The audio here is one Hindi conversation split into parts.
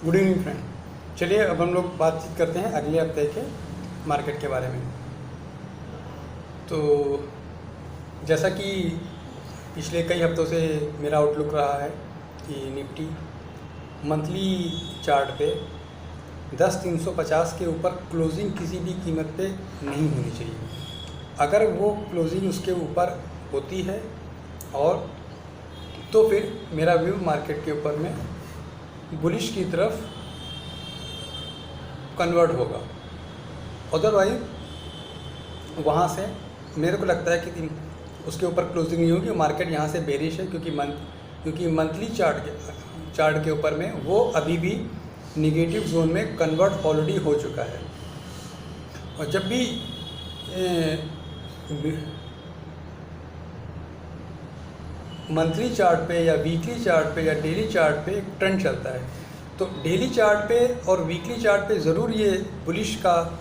Good evening friend. चलिए अब हम लोग बातचीत करते हैं अगले हफ्ते के मार्केट के बारे में। तो जैसा कि पिछले कई हफ्तों से मेरा आउटलुक रहा है कि निफ्टी मंथली चार्ट पे 10,350 के ऊपर क्लोजिंग किसी भी कीमत पे नहीं होनी चाहिए। अगर वो क्लोजिंग उसके ऊपर होती है और तो फिर मेरा व्यू मार्केट के ऊपर में बुलिश की तरफ कन्वर्ट होगा। अदरवाइज वहाँ से मेरे को लगता है कि उसके ऊपर क्लोजिंग नहीं होगी, मार्केट यहाँ से बेरिश है क्योंकि मंथली चार्ट के ऊपर में वो अभी भी निगेटिव जोन में कन्वर्ट ऑलरेडी हो चुका है। और जब भी मंथली चार्ट पे या वीकली चार्ट पे या डेली चार्ट पे एक ट्रेंड चलता है, तो डेली चार्ट पे और वीकली चार्ट पे ज़रूर ये बुलिश का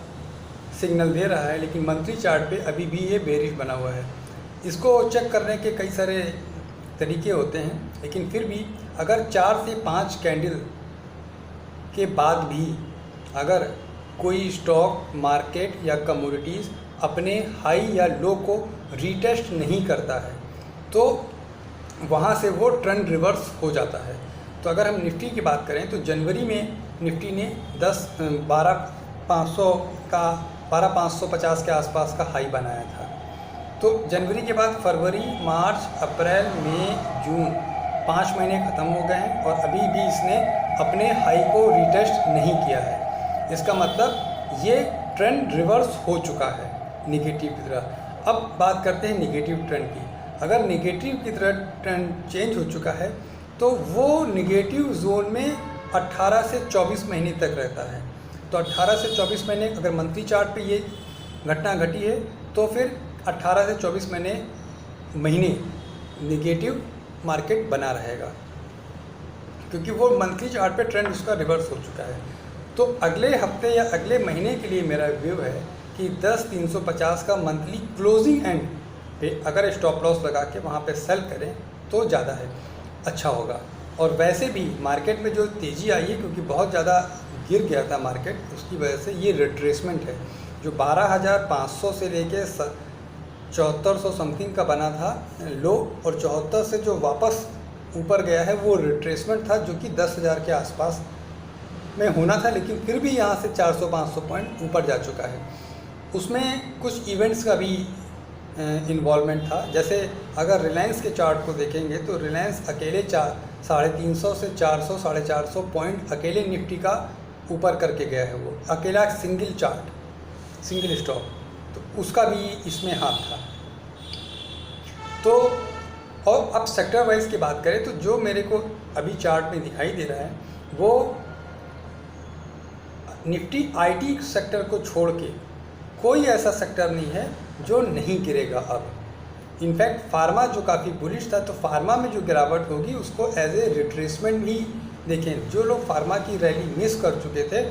सिग्नल दे रहा है, लेकिन मंथली चार्ट पे अभी भी ये बेरिश बना हुआ है। इसको चेक करने के कई सारे तरीके होते हैं, लेकिन फिर भी अगर 4 से 5 कैंडल के बाद भी अगर कोई स्टॉक मार्केट या कमोडिटीज़ अपने हाई या लो को रीटेस्ट नहीं करता है तो वहाँ से वो ट्रेंड रिवर्स हो जाता है। तो अगर हम निफ्टी की बात करें तो जनवरी में निफ्टी ने 12,550 के आसपास का हाई बनाया था। तो जनवरी के बाद फरवरी, मार्च, अप्रैल, मई, जून 5 महीने ख़त्म हो गए हैं और अभी भी इसने अपने हाई को रीटेस्ट नहीं किया है। इसका मतलब ये ट्रेंड रिवर्स हो चुका है निगेटिव की तरह। अब बात करते हैं निगेटिव ट्रेंड की। अगर निगेटिव की तरह ट्रेंड चेंज हो चुका है तो वो निगेटिव जोन में 18 से 24 महीने तक रहता है। तो 18 से 24 महीने अगर मंथली चार्ट पे ये घटना घटी है तो फिर 18 से 24 महीने निगेटिव मार्केट बना रहेगा, क्योंकि वो मंथली चार्ट पे ट्रेंड उसका रिवर्स हो चुका है। तो अगले हफ्ते या अगले महीने के लिए मेरा व्यू है कि 10,350 का मंथली क्लोजिंग एंड पे अगर स्टॉप लॉस लगा के वहाँ पे सेल करें तो ज़्यादा है अच्छा होगा। और वैसे भी मार्केट में जो तेज़ी आई है, क्योंकि बहुत ज़्यादा गिर गया था मार्केट, उसकी वजह से ये रिट्रेसमेंट है। जो 12,500 से लेके 7400 समथिंग का बना था लो, और 74 से जो वापस ऊपर गया है वो रिट्रेसमेंट था, जो कि 10,000 के आसपास में होना था, लेकिन फिर भी यहाँ से 400-500 पॉइंट ऊपर जा चुका है। उसमें कुछ इवेंट्स का भी इन्वॉल्वमेंट था। जैसे अगर रिलायंस के चार्ट को देखेंगे तो रिलायंस अकेले 350 से 400 450 पॉइंट अकेले निफ्टी का ऊपर करके गया है। वो अकेला सिंगल स्टॉक, तो उसका भी इसमें हाथ था। तो और अब सेक्टर वाइज की बात करें तो जो मेरे को अभी चार्ट में दिखाई दे रहा है वो निफ्टी आईटी सेक्टर को छोड़ के कोई ऐसा सेक्टर नहीं है जो नहीं गिरेगा। अब इनफैक्ट फार्मा जो काफ़ी बुलिश था, तो फार्मा में जो गिरावट होगी उसको एज ए रिट्रेसमेंट भी देखें। जो लोग फार्मा की रैली मिस कर चुके थे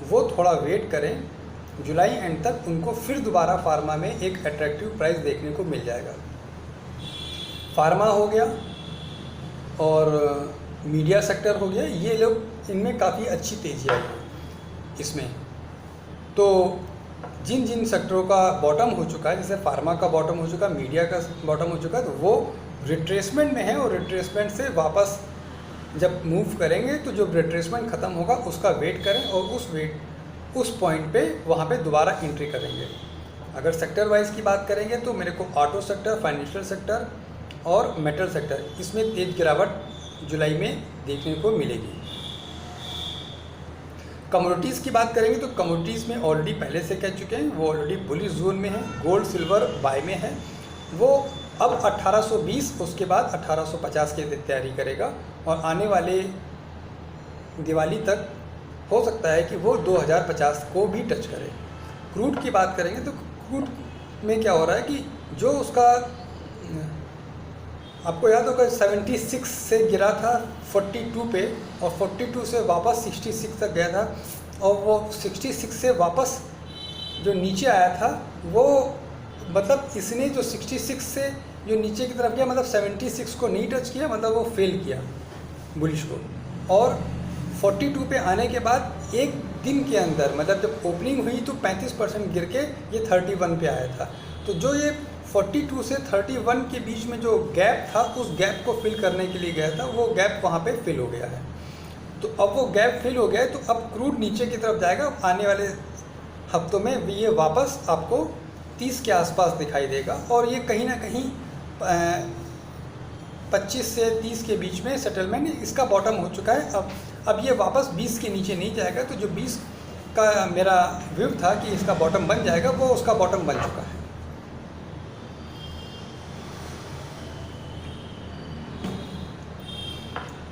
वो थोड़ा वेट करें, जुलाई एंड तक उनको फिर दोबारा फार्मा में एक अट्रैक्टिव प्राइस देखने को मिल जाएगा। फार्मा हो गया और मीडिया सेक्टर हो गया, ये लोग इनमें काफ़ी अच्छी तेज़ी आई है इसमें। तो जिन जिन सेक्टरों का बॉटम हो चुका है, जैसे फार्मा का बॉटम हो चुका है, मीडिया का बॉटम हो चुका है, तो वो रिट्रेसमेंट में है और रिट्रेसमेंट से वापस जब मूव करेंगे तो जो रिट्रेसमेंट ख़त्म होगा उसका वेट करें और उस पॉइंट पे वहाँ पे दोबारा एंट्री करेंगे। अगर सेक्टर वाइज की बात करेंगे तो मेरे को ऑटो सेक्टर, फाइनेंशियल सेक्टर और मेटल सेक्टर, इसमें तेज गिरावट जुलाई में देखने को मिलेगी। कमोडिटीज़ की बात करेंगे तो कमोडिटीज़ में ऑलरेडी पहले से कह चुके हैं वो ऑलरेडी बुलिश जोन में है। गोल्ड सिल्वर बाय में है, वो अब 1820 उसके बाद 1850 की तैयारी करेगा और आने वाले दिवाली तक हो सकता है कि वो 2050 को भी टच करे। क्रूड की बात करेंगे तो क्रूड में क्या हो रहा है कि जो उसका आपको याद होगा 76 से गिरा था 42 पे और 42 से वापस 66 तक गया था, और वो 66 से वापस जो नीचे आया था वो मतलब इसने जो 66 से जो नीचे की तरफ गया, मतलब 76 को नहीं टच किया, मतलब वो फेल किया बुलिश को, और 42 पे आने के बाद एक दिन के अंदर, मतलब जब ओपनिंग हुई तो 35% गिर के ये 31 पे आया था। तो जो ये 42 से 31 के बीच में जो गैप था, उस गैप को फिल करने के लिए गया था, वो गैप वहाँ पे फिल हो गया है। तो अब वो गैप फिल हो गया है, तो अब क्रूड नीचे की तरफ जाएगा। आने वाले हफ्तों में ये वापस आपको 30 के आसपास दिखाई देगा, और ये कहीं ना कहीं 25 से 30 के बीच में सेटलमेंट, इसका बॉटम हो चुका है। अब ये वापस 20 के नीचे नहीं जाएगा। तो जो 20 का मेरा व्यू था कि इसका बॉटम बन जाएगा, वो उसका बॉटम बन चुका है।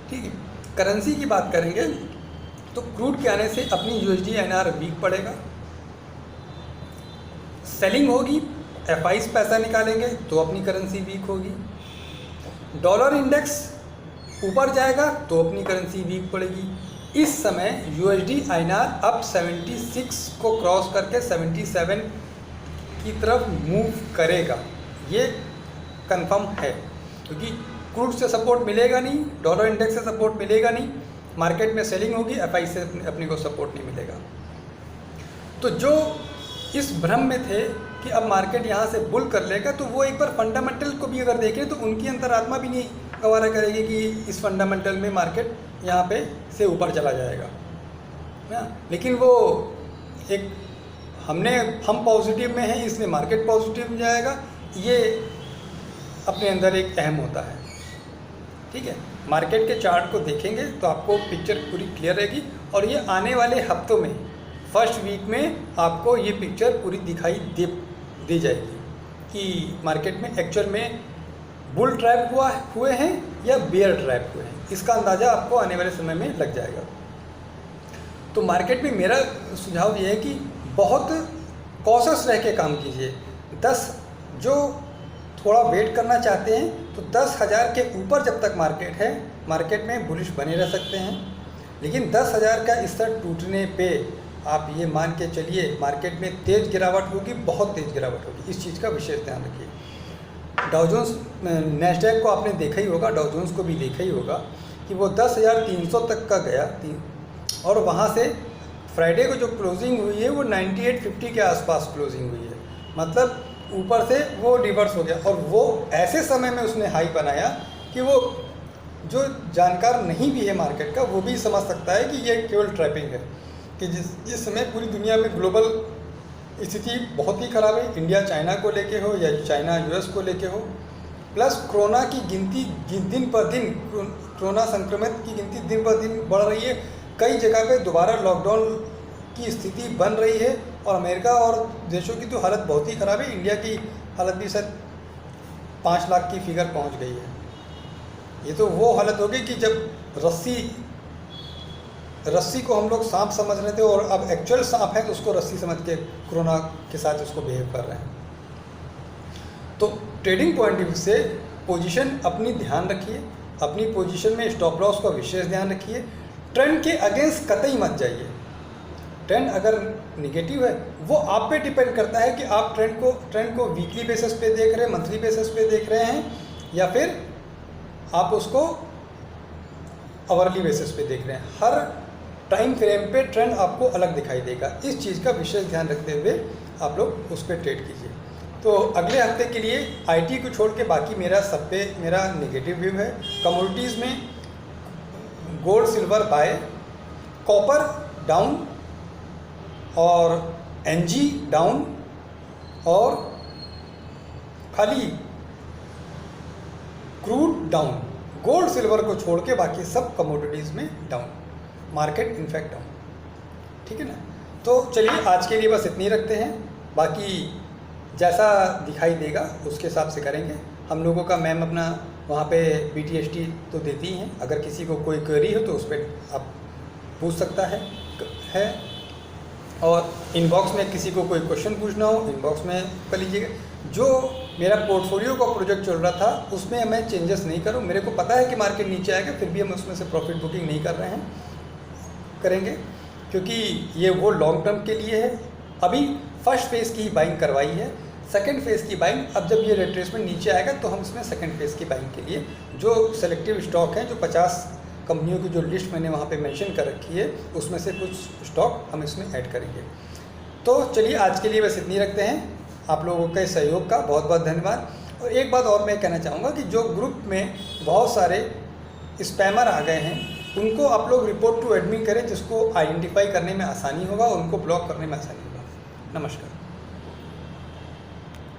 ठीक है, करेंसी की बात करेंगे तो क्रूड के आने से अपनी USD INR वीक पड़ेगा, सेलिंग होगी, FIs पैसा निकालेंगे तो अपनी करेंसी वीक होगी। डॉलर इंडेक्स ऊपर जाएगा तो अपनी करेंसी वीक पड़ेगी। इस समय USD INR अब 76 को क्रॉस करके 77 की तरफ मूव करेगा, ये कंफर्म है, क्योंकि क्रूड से सपोर्ट मिलेगा नहीं, डॉलर इंडेक्स से सपोर्ट मिलेगा नहीं, मार्केट में सेलिंग होगी, FI से अपने को सपोर्ट नहीं मिलेगा। तो जो इस भ्रम में थे कि अब मार्केट यहाँ से बुल कर लेगा, तो वो एक बार फंडामेंटल को भी अगर देखें तो उनकी अंतरात्मा भी नहीं गवारा करेगी कि इस फंडामेंटल में मार्केट यहाँ पे से ऊपर चला जाएगा ना। लेकिन वो एक हम पॉजिटिव में हैं, इसलिए मार्केट पॉजिटिव में जाएगा, ये अपने अंदर एक अहम होता है। ठीक है, मार्केट के चार्ट को देखेंगे तो आपको पिक्चर पूरी क्लियर रहेगी, और ये आने वाले हफ्तों में फर्स्ट वीक में आपको ये पिक्चर पूरी दिखाई दे जाएगी कि मार्केट में एक्चुअल में बुल ट्रैप हुए हैं या बेयर ट्रैप हुए हैं। इसका अंदाज़ा आपको आने वाले समय में लग जाएगा। तो मार्केट में मेरा सुझाव ये है कि बहुत कॉशियस रह के काम कीजिए। जो थोड़ा वेट करना चाहते हैं तो 10,000 के ऊपर जब तक मार्केट है, मार्केट में बुलिश बने रह सकते हैं। लेकिन 10,000 का स्तर टूटने पे आप ये मान के चलिए मार्केट में तेज़ गिरावट होगी, बहुत तेज़ गिरावट होगी। इस चीज़ का विशेष ध्यान रखिए। डाउ जोन्स, नैस्डैक को आपने देखा ही होगा, डाउ जोन्स को भी देखा ही होगा कि वो 10,300 तक का गया, और वहाँ से फ्राइडे को जो क्लोजिंग हुई है वो 9850 के आसपास क्लोजिंग हुई है। मतलब ऊपर से वो रिवर्स हो गया, और वो ऐसे समय में उसने हाई बनाया कि वो जो जानकार नहीं भी है मार्केट का, वो भी समझ सकता है कि ये केवल ट्रैपिंग है, कि जिस समय पूरी दुनिया में ग्लोबल स्थिति बहुत ही ख़राब है, इंडिया चाइना को लेके हो या चाइना US को लेके हो, प्लस कोरोना की गिनती दिन पर दिन, कोरोना संक्रमित की गिनती दिन पर दिन बढ़ रही है। कई जगह पे दोबारा लॉकडाउन की स्थिति बन रही है, और अमेरिका और देशों की तो हालत बहुत ही ख़राब है। इंडिया की हालत भी शायद 5 लाख की फिगर पहुंच गई है। ये तो वो हालत हो गई कि जब रस्सी को हम लोग सांप समझ रहे थे, और अब एक्चुअल सांप है तो उसको रस्सी समझ के कोरोना के साथ उसको बिहेव कर रहे हैं। तो ट्रेडिंग पॉइंट ऑफ व्यू से पोजीशन अपनी ध्यान रखिए, अपनी पोजीशन में स्टॉप लॉस का विशेष ध्यान रखिए। ट्रेंड के अगेंस्ट कतई मत जाइए। ट्रेंड अगर निगेटिव है वो आप पे डिपेंड करता है कि आप ट्रेंड को वीकली बेसिस पे देख रहे हैं, मंथली बेसिस पे देख रहे हैं, या फिर आप उसको आवरली बेसिस पे देख रहे हैं। हर टाइम फ्रेम पे ट्रेंड आपको अलग दिखाई देगा। इस चीज़ का विशेष ध्यान रखते हुए आप लोग उस पर ट्रेड कीजिए। तो अगले हफ्ते के लिए IT को छोड़ के बाकी मेरा नेगेटिव व्यू है। कमोडिटीज़ में gold silver buy, copper down, और NG डाउन, और खाली क्रूड डाउन। गोल्ड सिल्वर को छोड़ के बाकी सब कमोडिटीज़ में डाउन, मार्केट इनफैक्ट डाउन। ठीक है ना। तो चलिए आज के लिए बस इतनी रखते हैं, बाकी जैसा दिखाई देगा उसके हिसाब से करेंगे। हम लोगों का मैम अपना वहाँ पे BTST तो देती ही हैं, अगर किसी को कोई क्वेरी हो तो उस पर आप पूछ सकता है। और इनबॉक्स में किसी को कोई क्वेश्चन पूछना हो इनबॉक्स में कर लीजिएगा। जो मेरा पोर्टफोलियो का प्रोजेक्ट चल रहा था उसमें मैं चेंजेस नहीं करूँ। मेरे को पता है कि मार्केट नीचे आएगा, फिर भी हम उसमें से प्रॉफिट बुकिंग नहीं कर रहे हैं, करेंगे, क्योंकि ये वो लॉन्ग टर्म के लिए है। अभी फर्स्ट फेज़ की बाइंग करवाई है, सेकंड फेज़ की बाइंग अब जब ये रिट्रेसमेंट नीचे आएगा तो हम इसमें सेकंड फेज़ की बाइंग के लिए जो सेलेक्टिव स्टॉक हैं जो 50 कंपनियों की जो लिस्ट मैंने वहाँ पे मेंशन कर रखी है उसमें से कुछ स्टॉक हम इसमें ऐड करेंगे। तो चलिए आज के लिए बस इतनी रखते हैं। आप लोगों के सहयोग का बहुत बहुत धन्यवाद। और एक बात और मैं कहना चाहूँगा कि जो ग्रुप में बहुत सारे स्पैमर आ गए हैं उनको आप लोग रिपोर्ट टू एडमिन करें, जिसको आइडेंटिफाई करने में आसानी होगा और उनको ब्लॉक करने में आसानी होगा। नमस्कार।